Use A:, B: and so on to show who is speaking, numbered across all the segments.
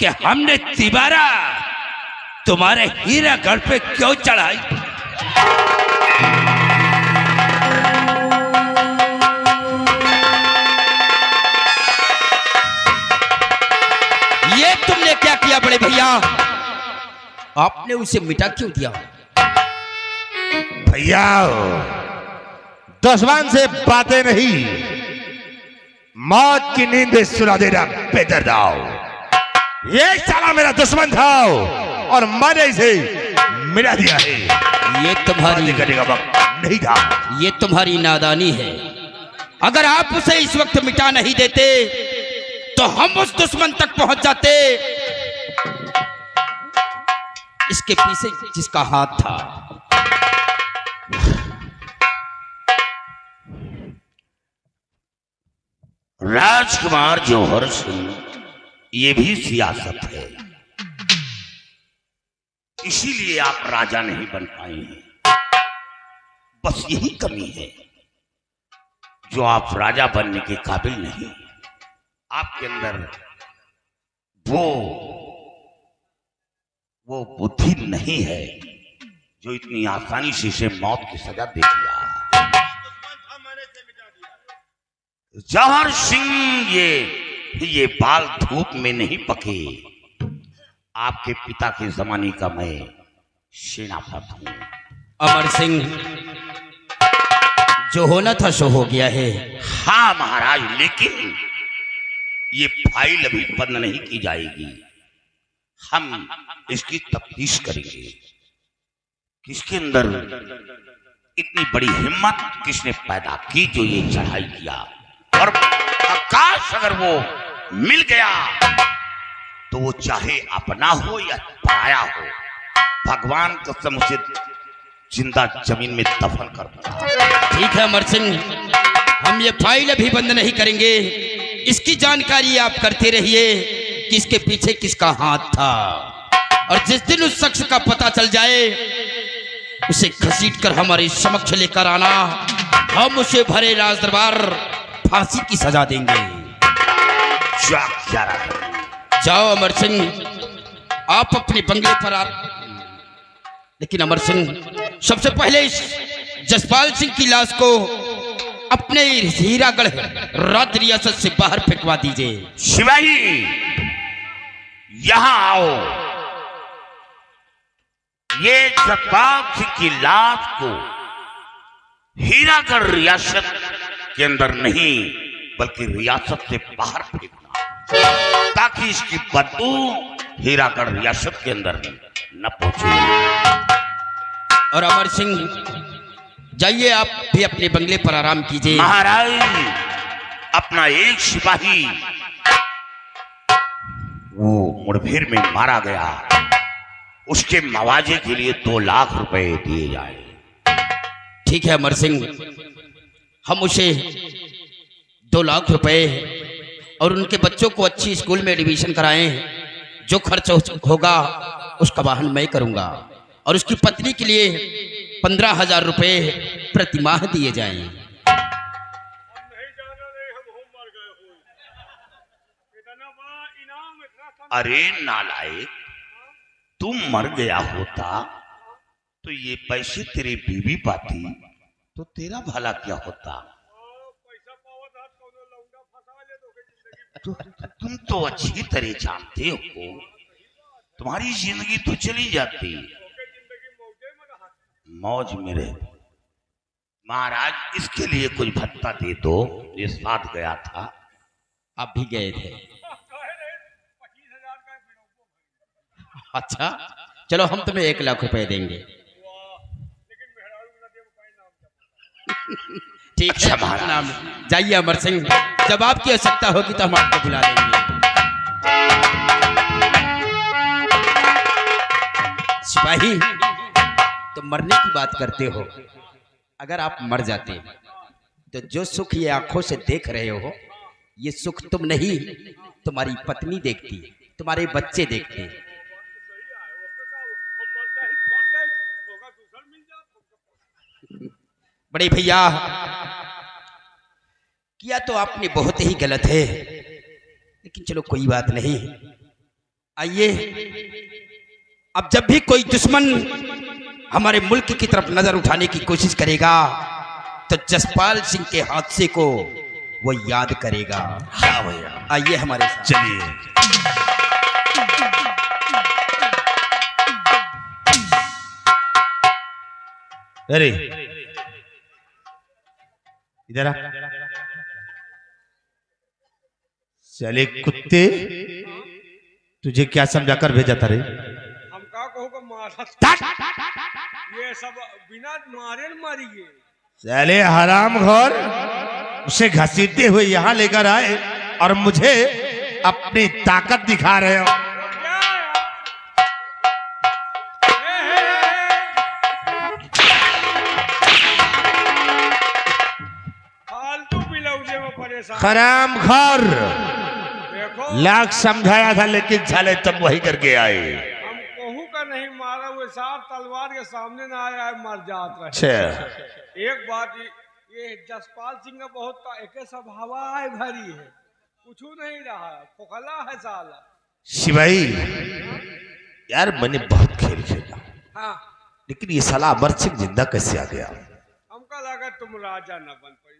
A: कि हमने तिबारा तुम्हारे हीरागढ़ पे क्यों चढ़ाई।
B: ये तुमने क्या किया बड़े भैया? आपने उसे मिटा क्यों दिया?
C: भैया दुश्मन से बातें नहीं, मौत की नींद सुला देना बेहतर था। ये साला मेरा दुश्मन था और मैंने इसे मिटा दिया है।
B: ये तुम्हारी
C: करने का वक्त नहीं था।
B: ये तुम्हारी नादानी है। अगर आप उसे इस वक्त मिटा नहीं देते तो हम उस दुश्मन तक पहुंच जाते इसके पीछे जिसका हाथ था।
A: राजकुमार जौहर सिंह, ये भी सियासत है, इसीलिए आप राजा नहीं बन पाए हैं। बस यही कमी है जो आप राजा बनने के काबिल नहीं। आपके अंदर वो बुद्धि नहीं है जो इतनी आसानी से इसे मौत की सजा दे दिया। जौहर सिंह, ये बाल धूप में नहीं पके। आपके पिता के जमाने का मैं सेनापति हूं।
B: अमर सिंह, जो होना था सो हो गया है।
A: हाँ महाराज, लेकिन ये फाइल अभी बंद नहीं की जाएगी। हम इसकी तफ्तीश करेंगे। किसके अंदर इतनी बड़ी हिम्मत किसने पैदा की जो ये चढ़ाई किया, और आकाश अगर वो मिल गया तो वो चाहे अपना हो या पराया हो, भगवान कसम उसे जिंदा जमीन में दफन कर दूंगा।
B: ठीक है अमर सिंह, हम ये फाइल अभी बंद नहीं करेंगे। इसकी जानकारी आप करते रहिए कि इसके पीछे किसका हाथ था, और जिस दिन उस शख्स का पता चल जाए उसे घसीटकर हमारे समक्ष लेकर आना। हम उसे भरे राज दरबार फांसी की सजा देंगे। जाओ अमर सिंह, आप अपने बंगले पर आ। लेकिन अमर सिंह, सबसे पहले इस जसपाल सिंह की लाश को अपने हीरागढ़ राज्य रियासत से बाहर फेंकवा दीजिए।
A: शिवाजी, यहां आओ। ये जसपाल सिंह की लाश को हीरागढ़ रियासत के अंदर नहीं बल्कि रियासत से बाहर फेंकना, ताकि इसकी बदबू हीरागढ़ रियासत के अंदर न पहुंचे।
B: और अमर सिंह, जाइए आप भी अपने बंगले पर आराम कीजिए।
A: महाराज, अपना एक सिपाही वो मुठभेड़ में मारा गया, उसके मुआवजे के लिए 2 लाख रुपए दिए जाए।
B: ठीक है अमर सिंह, हम उसे 2 लाख रुपए और उनके बच्चों को अच्छी स्कूल में एडमिशन कराएं। जो खर्च होगा उसका वाहन मैं करूंगा, और उसकी पत्नी के लिए 15,000 रुपए प्रति माह दिए जाएं।
A: अरे नालायक, तुम मर गया होता तो ये पैसे तेरी बीवी पाती तो तेरा भला क्या होता। तुम तो अच्छी तरह जानते हो, तुम्हारी जिंदगी तो चली जाती, मौज में रहे। महाराज, इसके लिए कुछ भत्ता दे दो, ये साथ गया था।
B: आप भी गए थे? अच्छा, चलो हम तुम्हें 1 लाख रुपए देंगे। ठीक है महाराज, जाइए अमर सिंह, जब आपकी आवश्यकता होगी तो हम आपको बुला लेंगे। सिपाही, तो मरने की बात करते हो, अगर आप मर जाते तो जो सुख ये आंखों से देख रहे हो, ये सुख तुम नहीं तुम्हारी पत्नी देखती, तुम्हारे बच्चे देखते। बड़े भैया, किया तो आपने बहुत ही गलत है, लेकिन चलो कोई बात नहीं। आइए, अब जब भी कोई दुश्मन हमारे मुल्क की तरफ नजर उठाने की कोशिश करेगा तो जसपाल सिंह के हादसे को वो याद करेगा।
C: हाँ भैया,
B: आइए हमारे साथ।
C: चलिए। अरे इधर आ। चले कुत्ते, तुझे क्या समझा कर भेजा था रे?
D: हम का कहूँगा मारा ये सब बिना मारे न मारी गए।
C: चले हराम घोर, उसे घसीटते हुए यहाँ लेकर आए और मुझे अपनी ताकत दिखा रहे हो।
D: क्या फालतू पिलौजे में परेशान।
C: हराम घोर,
D: देखो
C: लाख समझाया था लेकिन साले तब वही करके आए।
D: हम कहूँ का नहीं मारा, वो साफ तलवार के सामने ना आया मर जात रहे।
C: अच्छा,
D: एक बात ये जसपाल सिंह का बहुत एक स्वभाव है, भरी है, कुछ नहीं रहा, खोखला है साला।
C: शिवाई यार, मैंने बहुत खेल खेला,
D: हाँ,
C: लेकिन ये साला अमर सिंह जिंदा कैसे आ गया?
D: हमका लगा तुम राजा न बन पाई।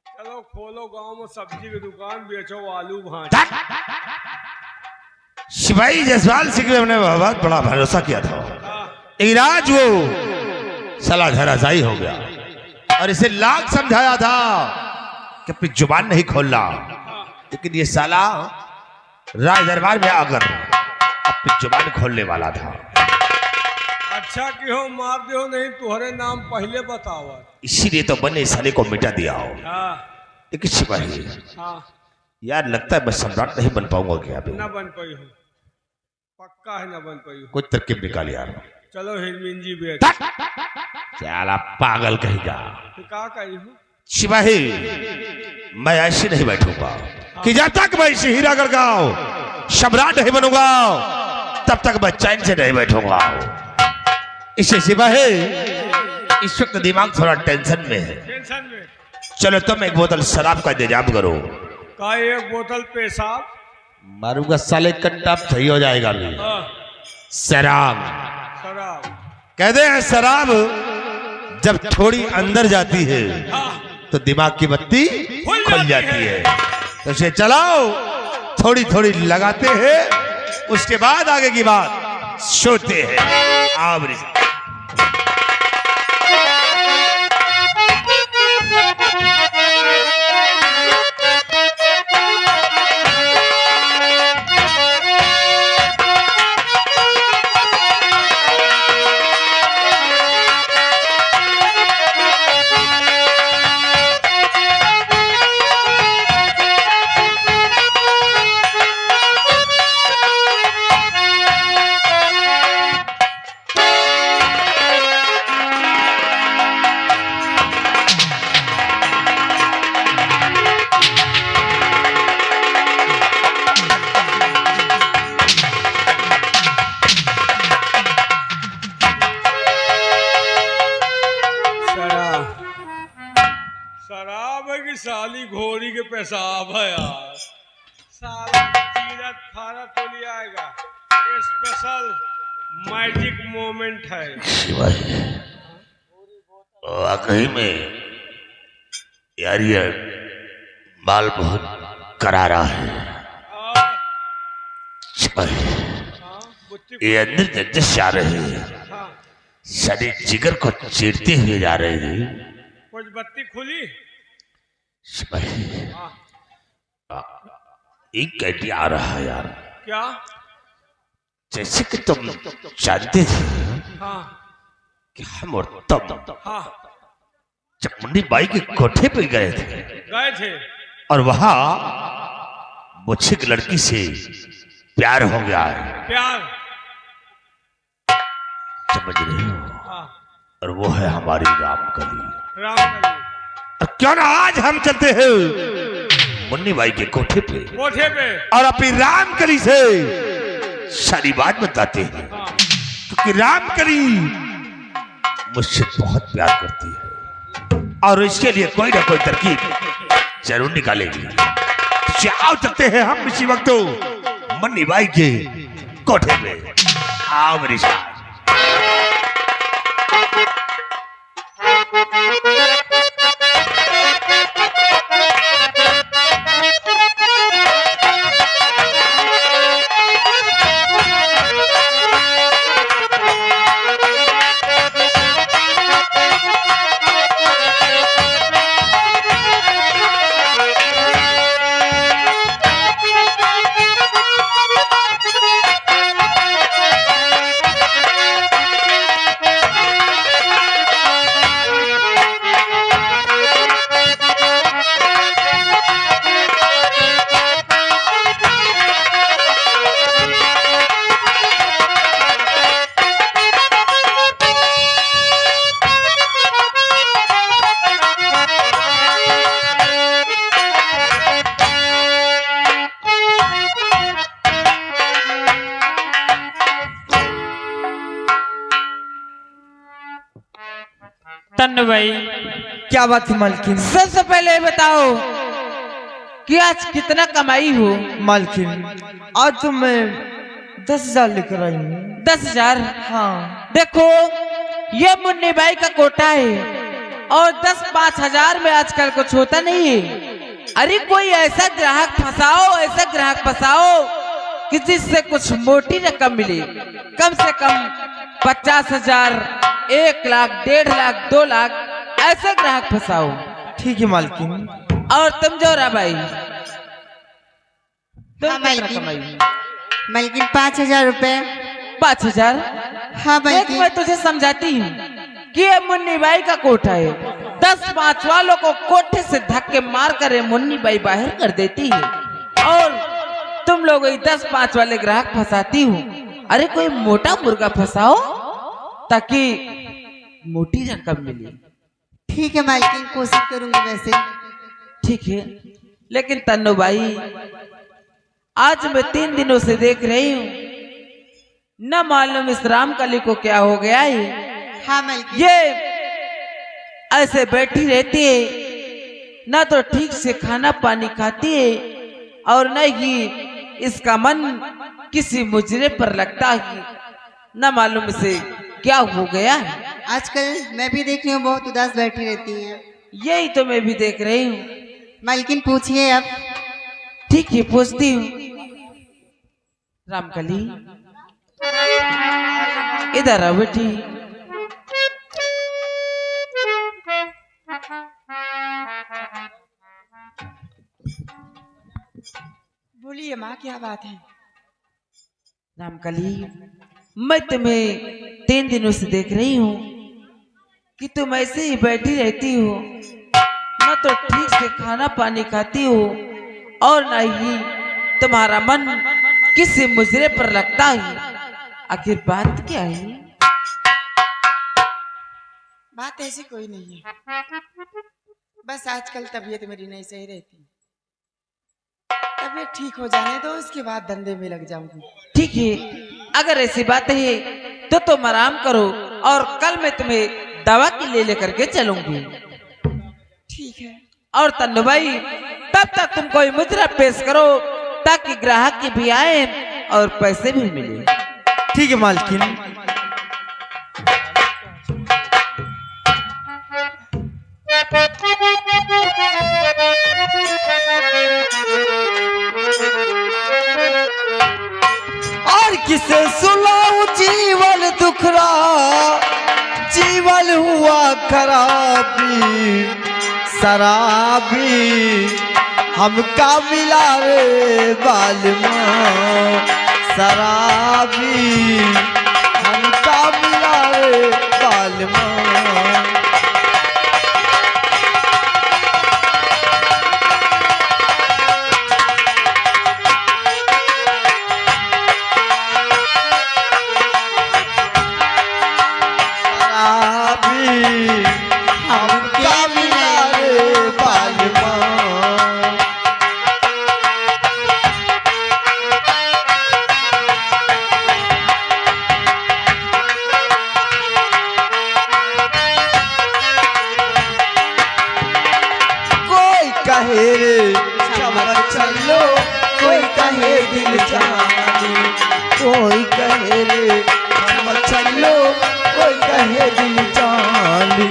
D: चलो खोलो गांव में सब्जी की दुकान, बेचो आलू भांजा।
C: शिवाई जसपाल सिंह ने हमने बहुत बड़ा भरोसा किया था,
D: हाँ,
C: इराज वो साला धराशायी हो गया और इसे लाख समझाया था कि अपनी जुबान नहीं खोलना, लेकिन ये साला राज दरबार में आकर अपनी जुबान खोलने वाला था।
D: अच्छा कि हो मार दो, नहीं तुम्हारे नाम पहले बताओ।
C: इसीलिए तो मैंने इस साले को मिटा दिया हो।
D: हाँ,
C: लेकिन शिवाई
D: हाँ,
C: यार, लगता है मैं सम्राट नहीं बन पाऊंगा क्या?
D: न बन पाई हो, पक्का है न बन पाई हो।
C: कुछ तरकीब निकाल यार।
D: चलो हिरमिंजी बेच।
C: साला पागल कहेगा।
D: तो का कही हो?
C: शिवाही, मैं ऐसे नहीं बैठूंगा कि जब तक मैं इसे हीरागढ़ गांव सम्राट नहीं बनूंगा तब तक मैं चैन से नहीं बैठूंगा। इसे शिवाही, इस वक्त दिमाग थोड़ा टेंशन में है।
D: टेंशन में?
C: चलो तुम एक बोतल शराब का इंतजाम करो।
D: का एक बोतल पेशाब?
C: मारूंगा साले कट्टा, सही हो जाएगा अभी।
D: हाँ,
C: शराब
D: शराब।
C: कहते हैं शराब जब थोड़ी अंदर जाती है
D: हाँ,
C: तो दिमाग की बत्ती खुल जाती है। तो इसे चलाओ, थोड़ी थोड़ी लगाते हैं, उसके बाद आगे की बात सोते हैं। आवरी
D: शराब है कि साली घोड़ी के पेशाब है यार। साला चीरत फारत तो लिया आएगा, स्पेशल मैजिक मोमेंट है।
A: वाकई में यार, ये बाल बहुत करारा है।
D: बुच्ची,
A: ये अंदर जज्जस जा रहे हैं,
D: हाँ,
A: सारे जिगर को चीरते हुए जा रहे हैं।
D: कुछ बत्ती खुली?
A: हाँ, एक कैटी आ रहा है यार,
D: क्या?
A: जैसे कि तुम जानते थे
D: हाँ,
A: कि हम और तब
D: हाँ,
A: जब मुन्नी बाई के कोठे पे गए थे
D: गए थे
A: और वहां मुझे एक लड़की से प्यार हो गया है।
D: प्यार?
A: समझ रहे हो?
D: हाँ,
A: और वो है हमारी रामकली।
D: रामकली।
C: और क्यों ना आज हम चलते हैं
A: मुन्नी बाई के कोठे पे
D: कोठे पे
C: और अपनी रामकली से
A: सारी बात बताते हैं,
D: हाँ,
C: क्योंकि रामकली
A: मुझसे बहुत प्यार करती है
C: और इसके लिए कोई ना कोई तरकीब
A: जरूर निकालेगी।
C: आओ चलते हैं हम इसी वक्त मन्नी बाई के कोठे में। आओ मेरी साथ।
E: तन्नू भाई,
F: क्या बात है मालकिन?
E: सबसे पहले बताओ कि आज कितना कमाई हो?
F: मालकिन आज तो मैं 10,000 लेकर आई हूँ।
E: 10,000?
F: हाँ।
E: देखो ये मुन्नी बाई का कोटा है और 10-5 हजार में आजकल कुछ होता नहीं है। अरे कोई ऐसा ग्राहक फंसाओ, ऐसा ग्राहक फंसाओ कि जिससे कुछ मोटी रकम मिले। कम से कम 50,000, 1 लाख, 1.5 लाख, 2 लाख ऐसे ग्राहक फंसाओ।
F: ठीक है मालकिन।
E: और तुम जोरा भाई, तुम
G: हाँ,
E: कितना
G: मालकिन।
E: कमाई?
G: मालकिन 5,000 रुपए।
E: 5,000?
G: हाँ
E: देख
G: मालकिन।
E: मैं तुझे समझाती हूँ कि ये मुन्नी बाई का कोठा है। 10-5 वालों को कोठे से धक्के मार कर ये मुन्नी बाई बाहर कर देती है और तुम लोग 10-5 वाले ग्राहक फंसाती हो। अरे कोई मोटा मुर्गा फंसाओ ताकि मोटी रकम मिले।
G: ठीक है मालकिन, कोशिश करूंगी वैसे।
E: ठीक है, लेकिन तन्नू भाई आज मैं 3 दिनों से देख रही हूँ, न मालूम इस रामकली को क्या हो गया है।
G: हाँ मालकिन।
E: ये ऐसे बैठी रहती है, ना तो ठीक से खाना पानी खाती है और न ही इसका मन किसी मुजरे पर लगता है। न मालूम इसे क्या हो गया है।
G: आजकल मैं भी देख रही हूँ बहुत उदास बैठी रहती हैं।
E: यही तो मैं भी देख रही हूँ।
G: मालकिन पूछिए अब।
E: ठीक है, पूछती हूँ। रामकली इधर आओ बेटी।
F: बोलिए माँ, क्या बात है?
E: रामकली मैं तुम्हें 3 दिनों से देख रही हूँ कि तुम ऐसे ही बैठी रहती हो, न तो ठीक से खाना पानी खाती हो और न ही तुम्हारा मन किसी मुजरे पर लगता है। आखिर बात क्या है?
F: बात ऐसी कोई नहीं है, बस आजकल तबीयत मेरी नहीं सही रहती। तबीयत ठीक हो जाने दो, उसके बाद धंधे में लग जाऊंगी।
E: ठीक है, अगर ऐसी बात है तो तुम आराम करो और कल मैं तुम्हें दवा की ले लेकर के चलूंगी।
F: ठीक है।
E: और तन्नू भाई तब तक तुम कोई मुद्रा पेश करो ताकि ग्राहक की भी आए और पैसे भी मिले।
F: ठीक है मालकिन। और किसे सुनाऊं जीवन दुखरा, जीवन हुआ खराबी शराबी हमका मिला रे बालमा शराबी हमका मिला रे बालमा।
H: जानी, कोई कहे रे हम चलो, कोई कहे दिल जानी।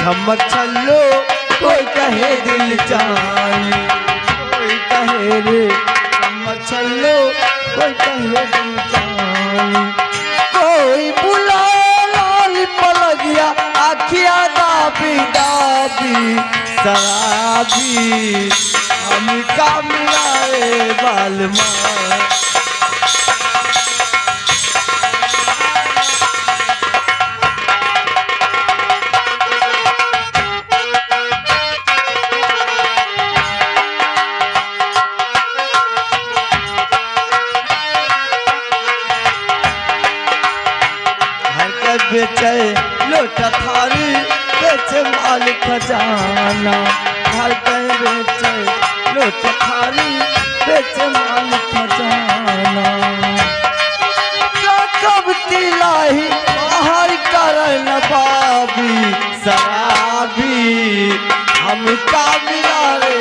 H: हम चलो, कोई कहे दिल जानी, कोई कहे रे हम चलो, कोई कहे दिल जानी। कोई बुला लाल पलगिया आखिया दाबी दाबी शराबी, हम का मिलाए बाल माँ। बेचे लोटा थारी, बेचे माल खजाना, हर कहीं बेचे लोटा थारी, बेचे माल खजाना। कब तिलाही बाहर कर नवाबी शराबी, हम का मिला रे